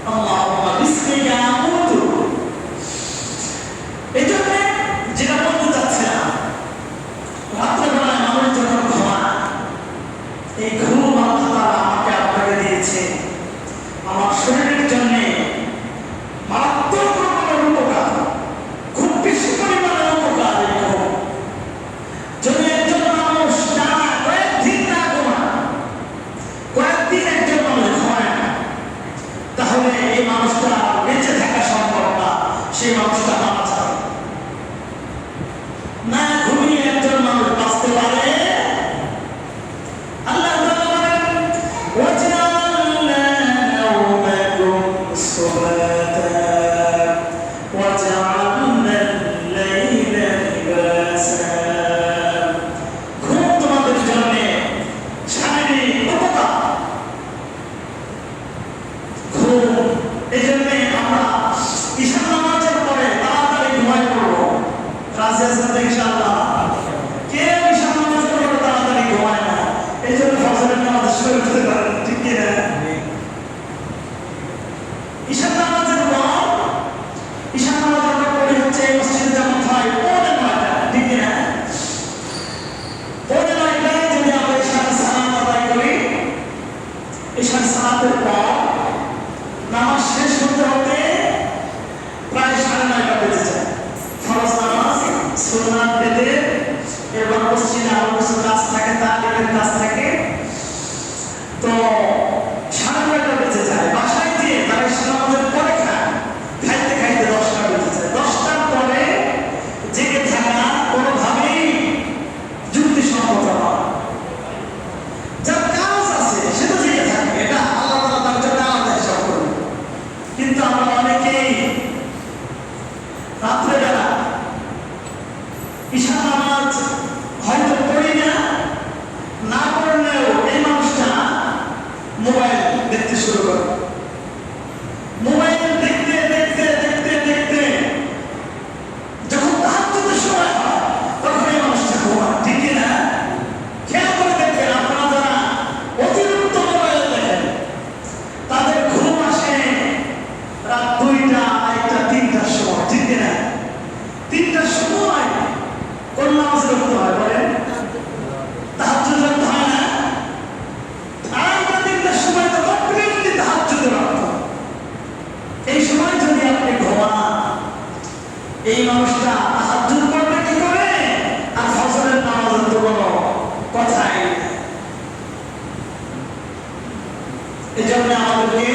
আল্লাহুম্মা বিসমিকা আমুতু। এজন্য যেটা বলতে চাচ্ছিলাম, রাত্রেবেলায় মানুষ যখন ঘুমায়, এই ঘুম আল্লাহ তাআলা আমাকে আপনাকে দিয়েছে আমার শরীরের জন্য মারাত্মক রকমের উপকার, খুব বেশি পরিমাণে উপকার। এই ঘুম যদি একজন মানুষ টানা কয়েকদিন না ঘুমায়, কয়েকদিন একজন মানুষ ঘুমায় না, তাহলে এই মানুষটা বেঁচে থাকা সম্ভব না, সেই মানুষটা মারা যাবে না। ঘুমিয়ে একজন মানুষ বাঁচতে পারে? আল্লাহ তাআলা বলেন ওয়াজআলনা নাওমাকুম সুবাতা ওয়াজআলনা আল-লাইলা লিবাসা। ঘুম তোমাদের জন্য শারীরিক উপকার। ঘুম এজন্য আমরা ঈশান নামাজের পরে তাড়াতাড়ি ঘুমাই পড়বো। রাজি আছেন তো ইনশাআল্লাহ? কেউ ঈশান নামাজের পরে তাড়াতাড়ি ঘুমায় না, এই জন্য ফজরের নামাজ শুরু করতে পারেন, ঠিক কি না? ঈশান নামাজের পর, ঈশান নামাজ আমরা পড়ি হচ্ছে এই মসজিদে যেমন হয় 9:45, ঠিক কি না? 9:45 যদি আমরা ঈশান সালাত আদায় করি, ঈশান সালাতের পর নামাজ শেষ হতে হতে প্রায় 9:30 বেজে যায়। ফরজ নামাজ, সুন্নাত পেতে, এবার মসজিদে আরো কিছু কাজ থাকে, তালিমের কাজ থাকে, তো 9:30 বেজে যায়। বাসায় গিয়ে তারা ঈশান নামাজের পরে খাইতে খাইতে 10টা বেজে যায়। 10টার পরে জেগে থাকা কোনোভাবেই যুক্তিসঙ্গত নয়। যার কাজ আছে সে তো জেগে থাকে, এটা আল্লাহ তাআলা তার জন্য আলাদা হিসাব করবে। কিন্তু আমরা অনেকেই রাত্রেবেলা ঈশান নামাজ হয়তো পড়ি না, না পড়লেও এই মানুষটা মোবাইল দেখতে শুরু করে। মোবাইল দেখতে দেখতে দেখতে দেখতে যখন তাহাজ্জুদের সময় হয়, তখন এই মানুষটা ঘুমায়, ঠিক কি না? খেয়াল করে দেখবেন, আপনারা যারা অতিরিক্ত মোবাইল দেখেন তাদের ঘুম আসে রাত 2টা, 1টা, 3টার সময়, ঠিক কি না? 3টার সময় কোন নামাজ পড়তে হয় বলেন? তাহাজ্জুদ পড়তে হয় না? 2টা, 3টার সময় তো কমপ্লিটলি তাহাজ্জুদের অর্থ। এই সময় যদি আপনি ঘুমান, এই মানুষটা তাহাজ্জুদ পড়বে কি করে? আর ফজরের নামাজের তো কোনো কথাই নেই। এই জন্য আমাদেরকে